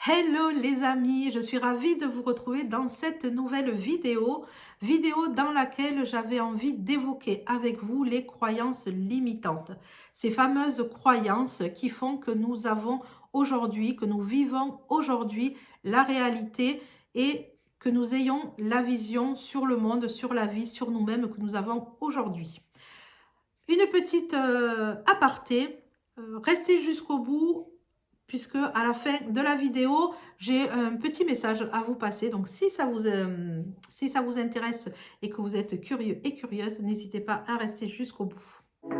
Hello les amis, je suis ravie de vous retrouver dans cette nouvelle vidéo dans laquelle j'avais envie d'évoquer avec vous les croyances limitantes. Ces fameuses croyances qui font que nous avons aujourd'hui, que nous vivons aujourd'hui la réalité et que nous ayons la vision sur le monde, sur la vie, sur nous-mêmes que nous avons aujourd'hui. Une petite aparté, restez jusqu'au bout puisque à la fin de la vidéo, j'ai un petit message à vous passer. Donc, si ça vous intéresse et que vous êtes curieux et curieuse, n'hésitez pas à rester jusqu'au bout.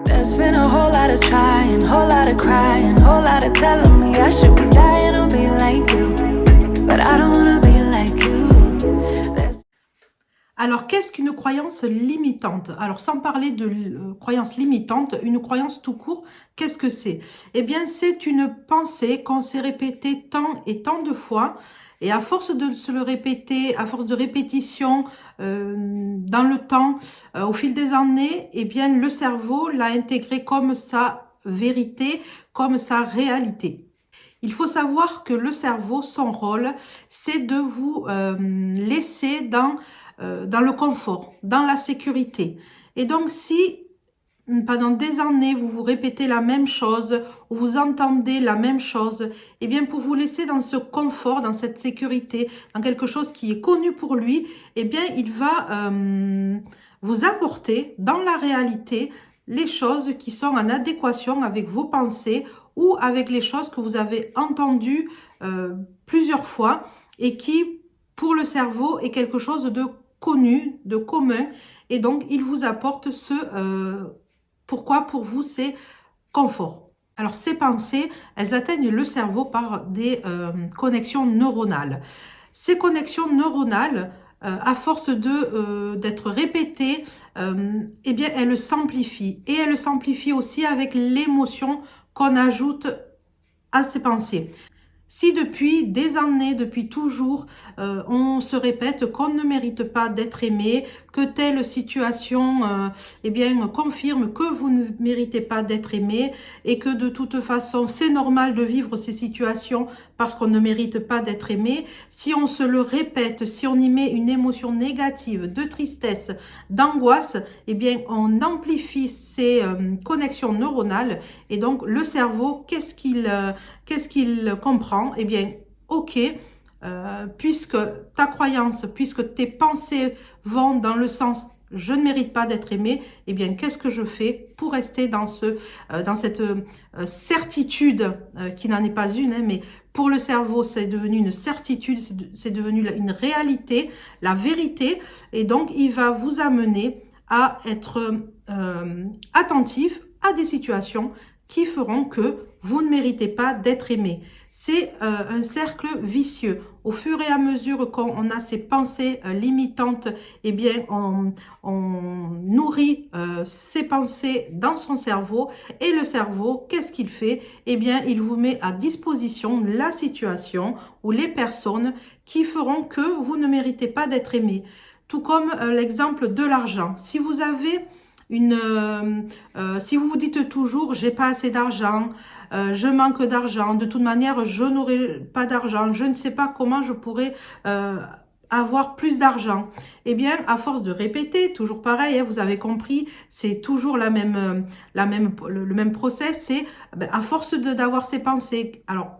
There's been a whole lot of trying, whole lot of crying, whole lot of telling me I should be dying or be like you, but I don't wanna be like you. Alors, qu'est-ce qu'une croyance limitante? Alors, sans parler de croyance limitante, une croyance tout court, qu'est-ce que c'est? Eh bien, c'est une pensée qu'on s'est répétée tant et tant de fois, et à force de se le répéter, à force de répétition dans le temps, au fil des années, eh bien, le cerveau l'a intégré comme sa vérité, comme sa réalité. Il faut savoir que le cerveau, son rôle, c'est de vous laisser dans le confort, dans la sécurité. Et donc, si pendant des années, vous vous répétez la même chose, ou vous entendez la même chose, eh bien, pour vous laisser dans ce confort, dans cette sécurité, dans quelque chose qui est connu pour lui, eh bien, il va vous apporter dans la réalité les choses qui sont en adéquation avec vos pensées ou avec les choses que vous avez entendues plusieurs fois et qui, pour le cerveau, est quelque chose de connu, de commun, et donc il vous apporte ce pourquoi pour vous c'est confort. Alors ces pensées, elles atteignent le cerveau par des connexions neuronales. Ces connexions neuronales, à force d'être répétées, eh bien elles s'amplifient, et elles s'amplifient aussi avec l'émotion qu'on ajoute à ces pensées. Si depuis des années, depuis toujours, on se répète qu'on ne mérite pas d'être aimé, que telle situation eh bien, confirme que vous ne méritez pas d'être aimé et que de toute façon, c'est normal de vivre ces situations parce qu'on ne mérite pas d'être aimé, si on se le répète, si on y met une émotion négative, de tristesse, d'angoisse, eh bien, on amplifie ces connexions neuronales et donc le cerveau, qu'est-ce qu'il comprend? Eh bien, ok, puisque ta croyance, puisque tes pensées vont dans le sens je ne mérite pas d'être aimé, eh bien, qu'est-ce que je fais pour rester dans cette certitude qui n'en est pas une, hein, mais pour le cerveau, c'est devenu une certitude, c'est devenu une réalité, la vérité, et donc il va vous amener à être attentif à des situations qui feront que vous ne méritez pas d'être aimé. C'est un cercle vicieux. Au fur et à mesure qu'on a ces pensées limitantes, eh bien, on nourrit ces pensées dans son cerveau. Et le cerveau, qu'est-ce qu'il fait? Eh bien, il vous met à disposition la situation ou les personnes qui feront que vous ne méritez pas d'être aimé. Tout comme l'exemple de l'argent. Si vous avez si vous vous dites toujours j'ai pas assez d'argent, je manque d'argent, de toute manière je n'aurai pas d'argent, je ne sais pas comment je pourrais avoir plus d'argent, eh bien à force de répéter, toujours pareil, hein, vous avez compris, c'est toujours le même process, c'est à force d'avoir ces pensées, alors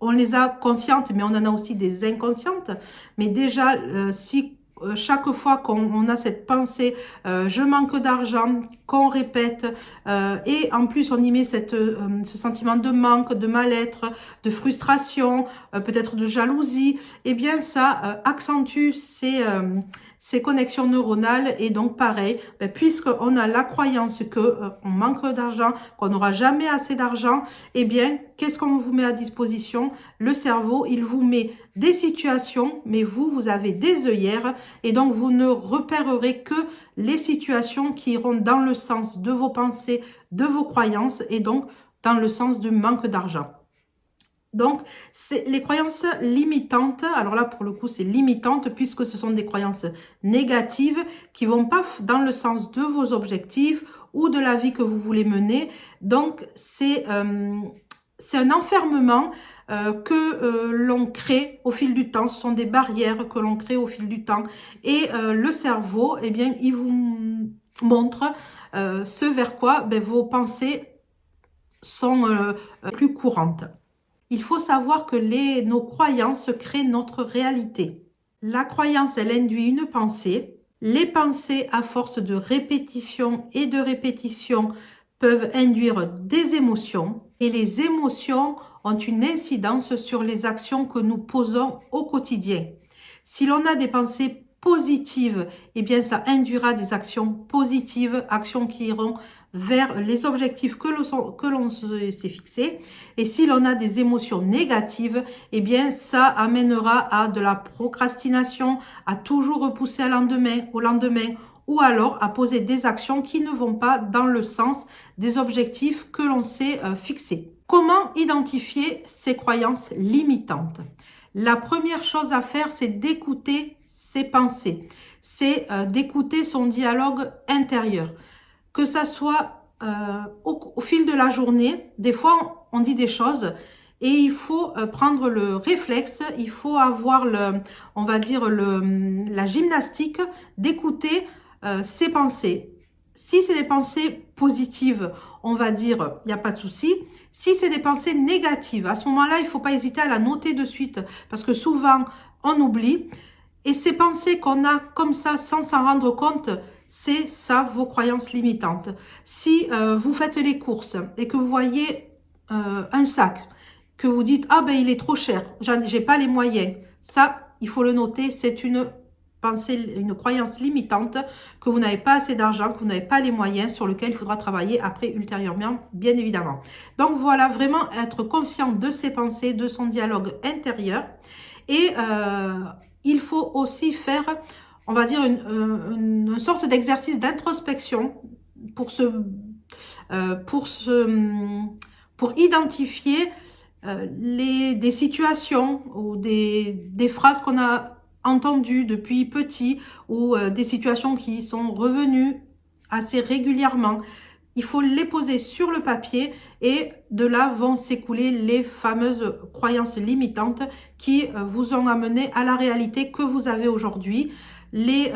on les a conscientes, mais on en a aussi des inconscientes, mais déjà si chaque fois qu'on a cette pensée, je manque d'argent, qu'on répète, et en plus on y met ce sentiment de manque, de mal-être, de frustration, peut-être de jalousie, eh bien ça accentue ces connexions neuronales, et donc pareil, puisqu'on a la croyance que on manque d'argent, qu'on n'aura jamais assez d'argent, eh bien qu'est-ce qu'on vous met à disposition? Le cerveau, il vous met des situations, mais vous avez des œillères, et donc vous ne repérerez que les situations qui iront dans le sens de vos pensées, de vos croyances, et donc dans le sens du manque d'argent. Donc, c'est les croyances limitantes, alors là pour le coup c'est limitante puisque ce sont des croyances négatives qui vont pas dans le sens de vos objectifs ou de la vie que vous voulez mener. Donc c'est un enfermement que l'on crée au fil du temps. Ce sont des barrières que l'on crée au fil du temps. Et le cerveau, eh bien, il vous montre ce vers quoi vos pensées sont plus courantes. Il faut savoir que nos croyances créent notre réalité. La croyance, elle induit une pensée. Les pensées, à force de répétition et de répétition, peuvent induire des émotions. Et les émotions ont une incidence sur les actions que nous posons au quotidien. Si l'on a des pensées positives, eh bien ça induira des actions positives, actions qui iront vers les objectifs que l'on s'est fixés. Et si l'on a des émotions négatives, eh bien ça amènera à de la procrastination, à toujours repousser au lendemain, ou alors à poser des actions qui ne vont pas dans le sens des objectifs que l'on s'est fixés. Comment identifier ces croyances limitantes? La première chose à faire, c'est d'écouter ses pensées, c'est d'écouter son dialogue intérieur. Que ça soit au fil de la journée, des fois on dit des choses et il faut prendre le réflexe, il faut avoir on va dire la gymnastique d'écouter ses pensées. Si c'est des pensées positives, on va dire, il n'y a pas de souci. Si c'est des pensées négatives, à ce moment-là, il ne faut pas hésiter à la noter de suite parce que souvent, on oublie. Et ces pensées qu'on a comme ça, sans s'en rendre compte, c'est ça, vos croyances limitantes. Si vous faites les courses et que vous voyez un sac, que vous dites « Ah ben il est trop cher, j'ai pas les moyens », ça, il faut le noter, c'est une pensée, une croyance limitante, que vous n'avez pas assez d'argent, que vous n'avez pas les moyens, sur lequel il faudra travailler après ultérieurement, bien évidemment. Donc voilà, vraiment être conscient de ses pensées, de son dialogue intérieur. Et il faut aussi faire, on va dire, une sorte d'exercice d'introspection pour pour identifier des situations ou des phrases qu'on a entendues depuis petit ou des situations qui sont revenues assez régulièrement. Il faut les poser sur le papier et de là vont s'écouler les fameuses croyances limitantes qui vous ont amené à la réalité que vous avez aujourd'hui. Les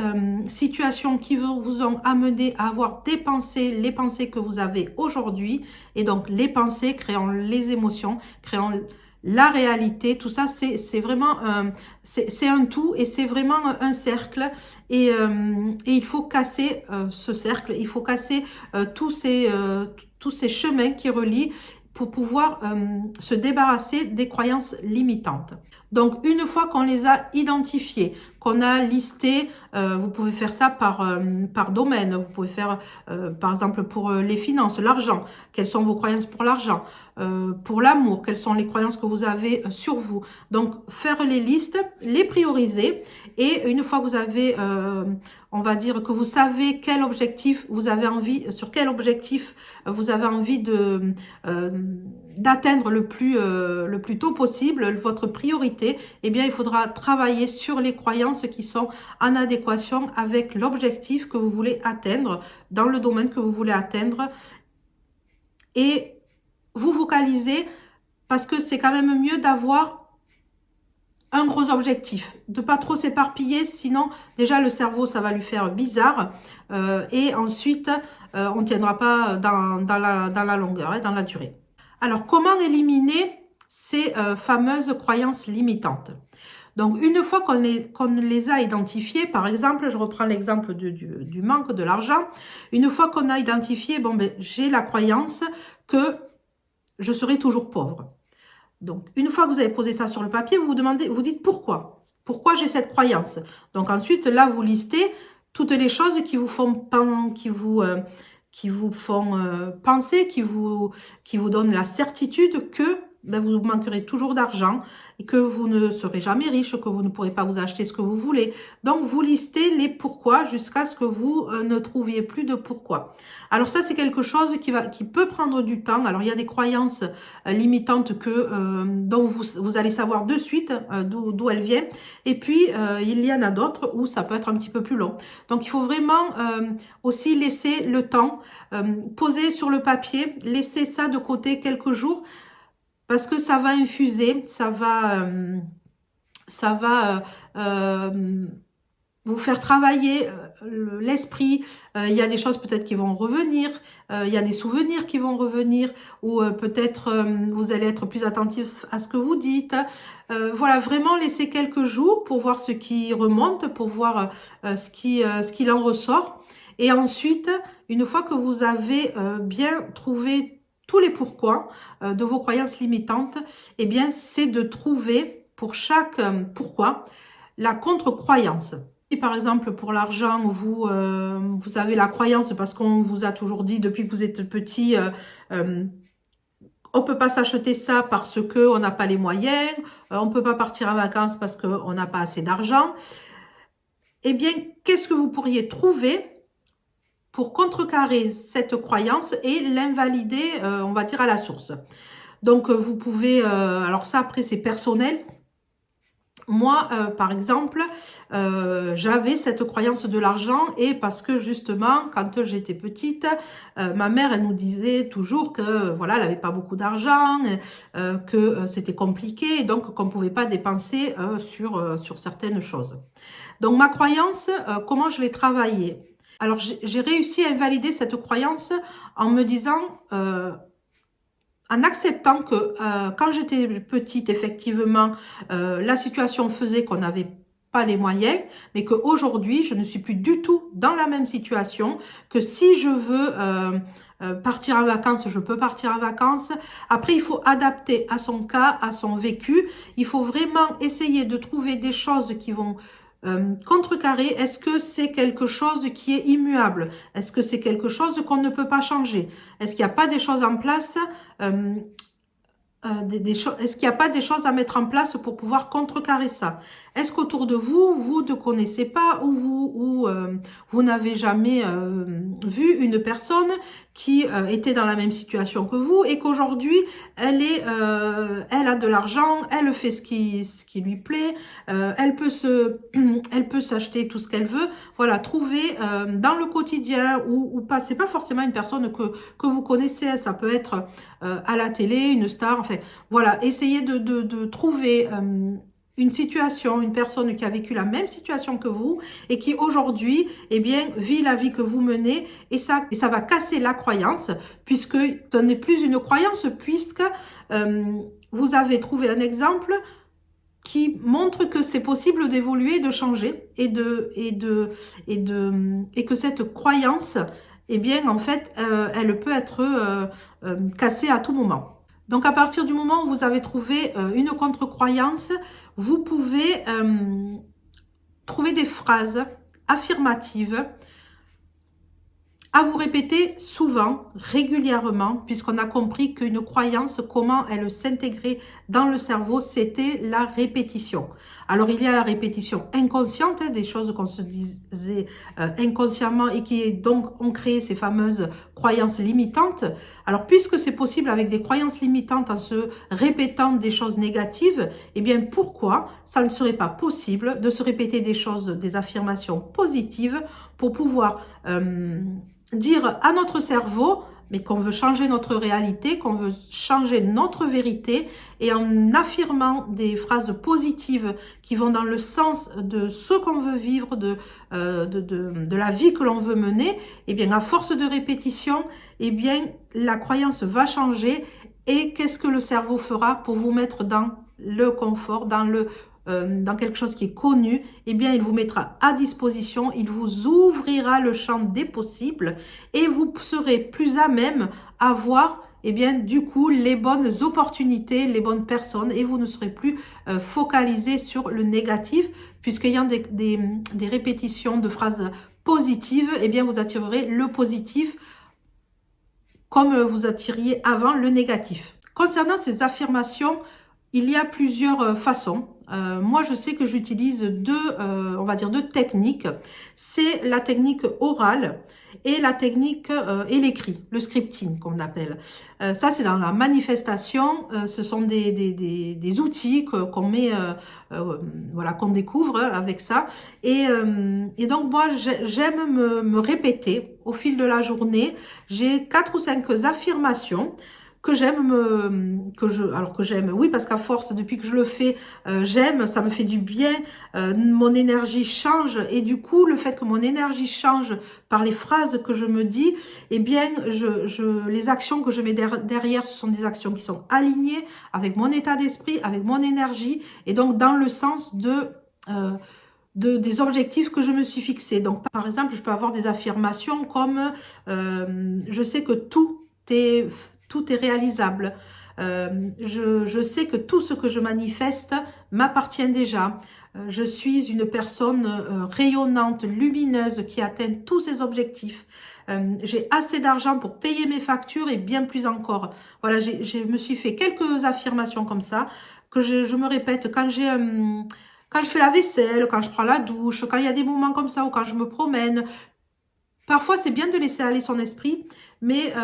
situations qui vous ont amené à avoir des pensées, les pensées que vous avez aujourd'hui. Et donc les pensées créant les émotions, créant la réalité, tout ça c'est vraiment c'est un tout et c'est vraiment un cercle et il faut casser ce cercle, il faut casser tous ces chemins qui relient pour pouvoir se débarrasser des croyances limitantes. Donc une fois qu'on les a identifiées, qu'on a listé, vous pouvez faire ça par domaine, vous pouvez faire par exemple pour les finances, l'argent, quelles sont vos croyances pour l'argent, pour l'amour, quelles sont les croyances que vous avez sur vous. Donc faire les listes, les prioriser et une fois que vous avez, on va dire que vous savez quel objectif vous avez envie, sur quel objectif vous avez envie d'atteindre le plus tôt possible, votre priorité, eh bien, il faudra travailler sur les croyances qui sont en adéquation avec l'objectif que vous voulez atteindre, dans le domaine que vous voulez atteindre. Et vous focalisez, parce que c'est quand même mieux d'avoir un gros objectif, de pas trop s'éparpiller, sinon déjà le cerveau ça va lui faire bizarre et ensuite on ne tiendra pas dans la longueur, dans la durée. Alors comment éliminer ces fameuses croyances limitantes? Donc une fois qu'on les a identifiées, par exemple, je reprends l'exemple du manque de l'argent, une fois qu'on a identifié, bon ben j'ai la croyance que je serai toujours pauvre. Donc, une fois que vous avez posé ça sur le papier, vous vous dites pourquoi. Pourquoi j'ai cette croyance? Donc ensuite, là, vous listez toutes les choses qui vous font penser, qui vous donnent la certitude que vous manquerez toujours d'argent et que vous ne serez jamais riche, que vous ne pourrez pas vous acheter ce que vous voulez. Donc, vous listez les pourquoi jusqu'à ce que vous ne trouviez plus de pourquoi. Alors ça, c'est quelque chose qui peut prendre du temps. Alors, il y a des croyances limitantes dont vous allez savoir de suite d'où elles viennent. Et puis, il y en a d'autres où ça peut être un petit peu plus long. Donc, il faut vraiment aussi laisser le temps, poser sur le papier, laisser ça de côté quelques jours. parce que ça va infuser, ça va vous faire travailler l'esprit. Il y a des choses peut-être qui vont revenir, il y a des souvenirs qui vont revenir, ou peut-être vous allez être plus attentif à ce que vous dites. Voilà, vraiment laissez quelques jours pour voir ce qui remonte, pour voir ce qu'il en ressort. Et ensuite, une fois que vous avez bien trouvé tous les pourquoi de vos croyances limitantes, eh bien, c'est de trouver pour chaque pourquoi la contre-croyance. Si par exemple pour l'argent, vous avez la croyance parce qu'on vous a toujours dit depuis que vous êtes petit, on ne peut pas s'acheter ça parce qu'on n'a pas les moyens, on ne peut pas partir en vacances parce qu'on n'a pas assez d'argent. Eh bien, qu'est-ce que vous pourriez trouver pour contrecarrer cette croyance et l'invalider, on va dire, à la source? Donc, vous pouvez, alors ça après c'est personnel. Moi, par exemple, j'avais cette croyance de l'argent et parce que justement, quand j'étais petite, ma mère, elle nous disait toujours que voilà, elle avait pas beaucoup d'argent, que c'était compliqué et donc qu'on pouvait pas dépenser sur certaines choses. Donc ma croyance, comment je l'ai travaillée? Alors j'ai réussi à invalider cette croyance en me disant en acceptant que quand j'étais petite, effectivement, la situation faisait qu'on n'avait pas les moyens, mais qu'aujourd'hui, je ne suis plus du tout dans la même situation, que si je veux partir en vacances, je peux partir en vacances. Après, il faut adapter à son cas, à son vécu. Il faut vraiment essayer de trouver des choses qui vont contrecarrer. Est-ce que c'est quelque chose qui est immuable? Est-ce que c'est quelque chose qu'on ne peut pas changer? Est-ce qu'il n'y a pas des choses en place est-ce qu'il n'y a pas des choses à mettre en place pour pouvoir contrecarrer ça? Est-ce qu'autour de vous, vous ne connaissez pas ou vous n'avez jamais vu une personne qui était dans la même situation que vous et qu'aujourd'hui, elle a de l'argent, elle fait ce qui lui plaît, elle peut s'acheter tout ce qu'elle veut. Voilà, trouver dans le quotidien ou pas, c'est pas forcément une personne que vous connaissez, ça peut être à la télé, une star, enfin, voilà, essayez de trouver une situation, une personne qui a vécu la même situation que vous et qui aujourd'hui, eh bien, vit la vie que vous menez et ça va casser la croyance puisque ce n'est plus une croyance puisque vous avez trouvé un exemple qui montre que c'est possible d'évoluer, de changer et que cette croyance, eh bien, en fait, elle peut être cassée à tout moment. Donc, à partir du moment où vous avez trouvé une contre-croyance, vous pouvez trouver des phrases affirmatives à vous répéter souvent, régulièrement, puisqu'on a compris qu'une croyance, comment elle s'intégrait dans le cerveau, c'était la répétition. Alors, il y a la répétition inconsciente, hein, des choses qu'on se disait inconsciemment et qui donc ont créé ces fameuses croyances limitantes. Alors, puisque c'est possible avec des croyances limitantes en se répétant des choses négatives, eh bien, pourquoi ça ne serait pas possible de se répéter des choses, des affirmations positives pour pouvoir dire à notre cerveau, mais qu'on veut changer notre réalité, qu'on veut changer notre vérité, et en affirmant des phrases positives qui vont dans le sens de ce qu'on veut vivre, de la vie que l'on veut mener, et bien à force de répétition, et bien la croyance va changer. Et qu'est-ce que le cerveau fera pour vous mettre dans le confort, dans quelque chose qui est connu? Eh bien, il vous mettra à disposition, il vous ouvrira le champ des possibles et vous serez plus à même à voir, eh bien, du coup, les bonnes opportunités, les bonnes personnes et vous ne serez plus focalisé sur le négatif puisqu'il y a des répétitions de phrases positives, eh bien, vous attirerez le positif comme vous attiriez avant le négatif. Concernant ces affirmations, il y a plusieurs façons. Moi, je sais que j'utilise on va dire deux techniques. C'est la technique orale et la technique et l'écrit, le scripting qu'on appelle. Ça, c'est dans la manifestation. Ce sont des outils qu'on met, voilà, qu'on découvre avec ça. Et donc, moi, j'aime me répéter au fil de la journée. J'ai 4 ou 5 affirmations que j'aime alors que j'aime, oui, parce qu'à force, depuis que je le fais, j'aime, ça me fait du bien, mon énergie change, et du coup, le fait que mon énergie change par les phrases que je me dis, eh bien, les actions que je mets derrière, ce sont des actions qui sont alignées avec mon état d'esprit, avec mon énergie, et donc dans le sens euh, des objectifs que je me suis fixés. Donc, par exemple, je peux avoir des affirmations comme je sais que tout est réalisable. Je sais que tout ce que je manifeste m'appartient déjà. Je suis une personne rayonnante, lumineuse, qui atteint tous ses objectifs. J'ai assez d'argent pour payer mes factures et bien plus encore. Voilà, je me suis fait quelques affirmations comme ça que je me répète quand je fais la vaisselle, quand je prends la douche, quand il y a des moments comme ça ou quand je me promène. Parfois, c'est bien de laisser aller son esprit, mais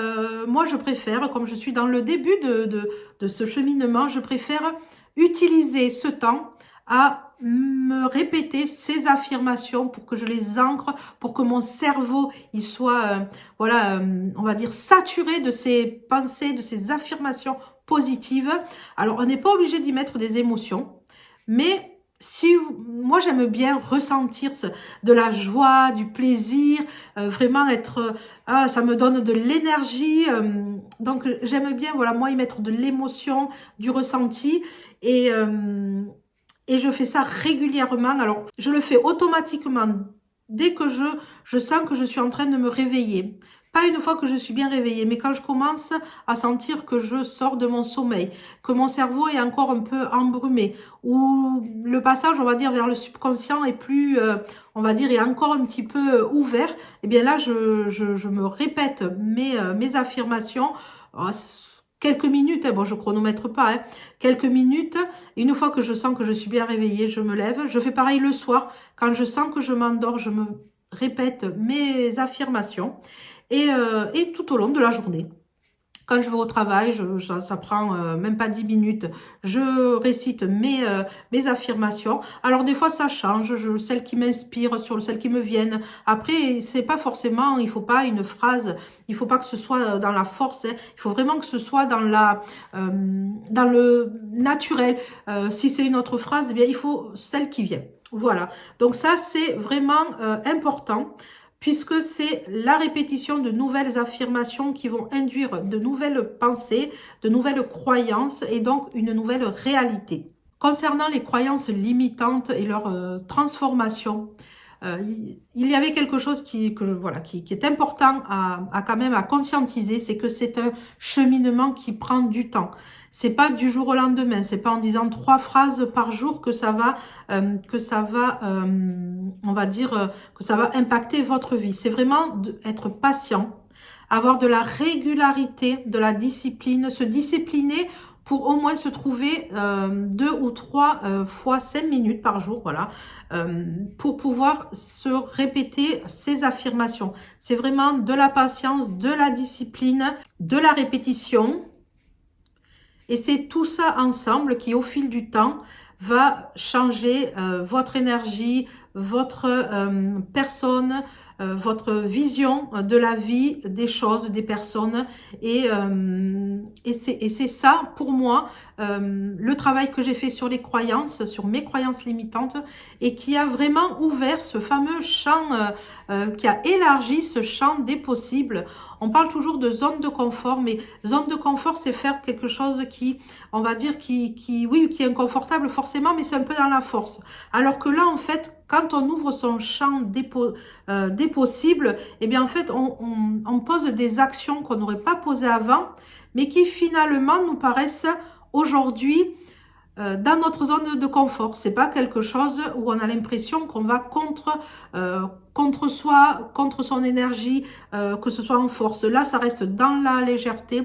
moi, je préfère, comme je suis dans le début de ce cheminement, je préfère utiliser ce temps à me répéter ces affirmations pour que je les ancre, pour que mon cerveau, il soit, voilà, on va dire, saturé de ces pensées, de ces affirmations positives. Alors, on n'est pas obligé d'y mettre des émotions, mais moi j'aime bien ressentir de la joie, du plaisir, vraiment être, ça me donne de l'énergie, donc j'aime bien, voilà, moi y mettre de l'émotion, du ressenti, et, euh, et je fais ça régulièrement. Alors je le fais automatiquement dès que je sens que je suis en train de me réveiller. Pas une fois que je suis bien réveillée, mais quand je commence à sentir que je sors de mon sommeil, que mon cerveau est encore un peu embrumé, ou le passage, on va dire, vers le subconscient est plus, on va dire, est encore un petit peu ouvert, et bien là, je me répète mes affirmations, quelques minutes, hein, bon, je chronomètre pas, hein, quelques minutes, et une fois que je sens que je suis bien réveillée, je me lève. Je fais pareil le soir, quand je sens que je m'endors, je me répète mes affirmations, et tout au long de la journée. Quand je vais au travail, ça prend même pas 10 minutes, je récite mes affirmations. Alors des fois ça change, celles qui m'inspirent sur celles qui me viennent. Après, c'est pas forcément, il faut pas une phrase, il faut pas que ce soit dans la force, hein. Il faut vraiment que ce soit dans le naturel. Si c'est une autre phrase, eh bien il faut celle qui vient. Voilà, donc ça c'est vraiment important, puisque c'est la répétition de nouvelles affirmations qui vont induire de nouvelles pensées, de nouvelles croyances et donc une nouvelle réalité. Concernant les croyances limitantes et leur transformation, il y avait quelque chose qui est important à quand même à conscientiser, c'est que c'est un cheminement qui prend du temps. C'est pas du jour au lendemain, c'est pas en disant 3 phrases par jour que ça va, on va dire, que ça va impacter votre vie. C'est vraiment être patient, avoir de la régularité, de la discipline, se discipliner pour au moins se trouver 2 ou 3 fois 5 minutes par jour, voilà, pour pouvoir se répéter ces affirmations. C'est vraiment de la patience, de la discipline, de la répétition. Et c'est tout ça ensemble qui, au fil du temps, va changer votre énergie, votre personne, votre vision de la vie, des choses, des personnes. Et c'est ça, pour moi, le travail que j'ai fait sur les croyances, sur mes croyances limitantes, et qui a vraiment ouvert ce fameux champ, qui a élargi ce champ des possibles. On parle toujours de zone de confort, mais zone de confort, c'est faire quelque chose qui, on va dire, oui, qui est inconfortable forcément, mais c'est un peu dans la force. Alors que là, en fait, quand on ouvre son champ des possibles, eh bien, en fait, on pose des actions qu'on n'aurait pas posées avant, mais qui finalement nous paraissent aujourd'hui dans notre zone de confort. C'est pas quelque chose où on a l'impression qu'on va contre soi, contre son énergie, que ce soit en force. Là, ça reste dans la légèreté,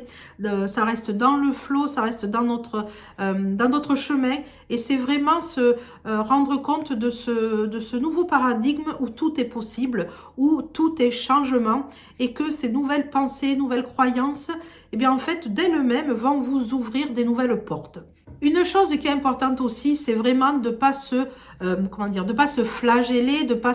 ça reste dans le flot, ça reste dans notre chemin. Et c'est vraiment se rendre compte de ce nouveau paradigme où tout est possible, où tout est changement, et que ces nouvelles pensées, nouvelles croyances, eh bien en fait, d'elles-mêmes vont vous ouvrir des nouvelles portes. Une chose qui est importante aussi, c'est vraiment de pas se, de pas se flageller, de pas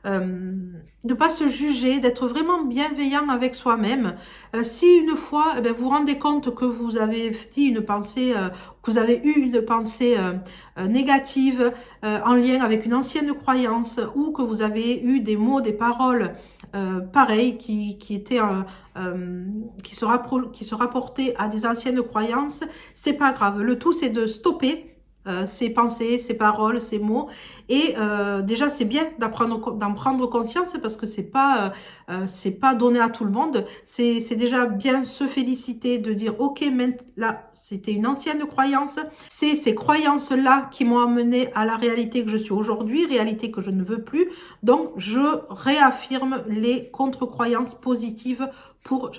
de pas se juger, d'être vraiment bienveillant avec soi-même. Si une fois, eh bien, vous vous rendez compte que vous avez dit une pensée, que vous avez eu une pensée négative en lien avec une ancienne croyance, ou que vous avez eu des mots, des paroles pareilles qui étaient qui se rapportaient à des anciennes croyances, c'est pas grave. Le tout, c'est de stopper ces pensées, ces paroles, ces mots. Et déjà, c'est bien d'en prendre conscience parce que c'est pas donné à tout le monde. C'est déjà bien se féliciter de dire, ok, là, c'était une ancienne croyance. C'est ces croyances-là qui m'ont amené à la réalité que je suis aujourd'hui, réalité que je ne veux plus. Donc, je réaffirme les contre-croyances positives pour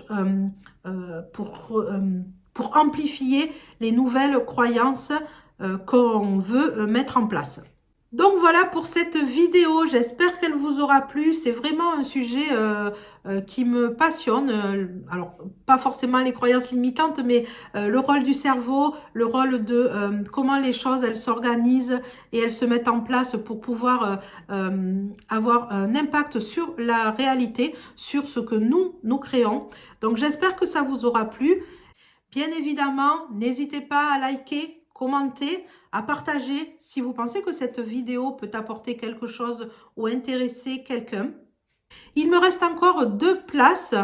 amplifier les nouvelles croyances qu'on veut mettre en place. Donc voilà pour cette vidéo, j'espère qu'elle vous aura plu. C'est vraiment un sujet qui me passionne. Alors, pas forcément les croyances limitantes, mais le rôle du cerveau, le rôle de comment les choses, elles s'organisent et elles se mettent en place pour pouvoir avoir un impact sur la réalité, sur ce que nous créons. Donc j'espère que ça vous aura plu. Bien évidemment, n'hésitez pas à liker, commenter, à partager si vous pensez que cette vidéo peut apporter quelque chose ou intéresser quelqu'un. Il me reste encore 2 places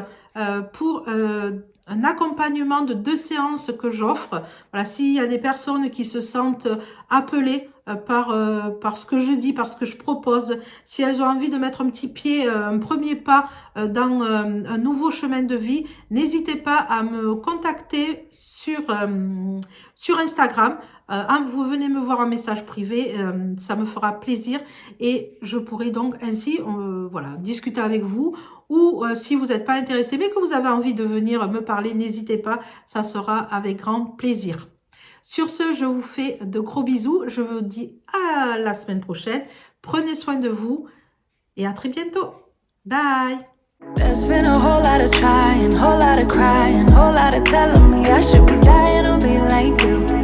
pour un accompagnement de 2 séances que j'offre. Voilà, s'il y a des personnes qui se sentent appelées par ce que je dis, par ce que je propose, si elles ont envie de mettre un petit pied, un premier pas dans un nouveau chemin de vie, n'hésitez pas à me contacter sur Instagram. Vous venez me voir en message privé, ça me fera plaisir et je pourrai donc ainsi voilà, discuter avec vous. Ou si vous n'êtes pas intéressé mais que vous avez envie de venir me parler, n'hésitez pas, ça sera avec grand plaisir. Sur ce, je vous fais de gros bisous. Je vous dis à la semaine prochaine. Prenez soin de vous et à très bientôt. Bye! There's been a whole lot of trying, whole lot of crying, whole lot of telling me I should be dying or be like you.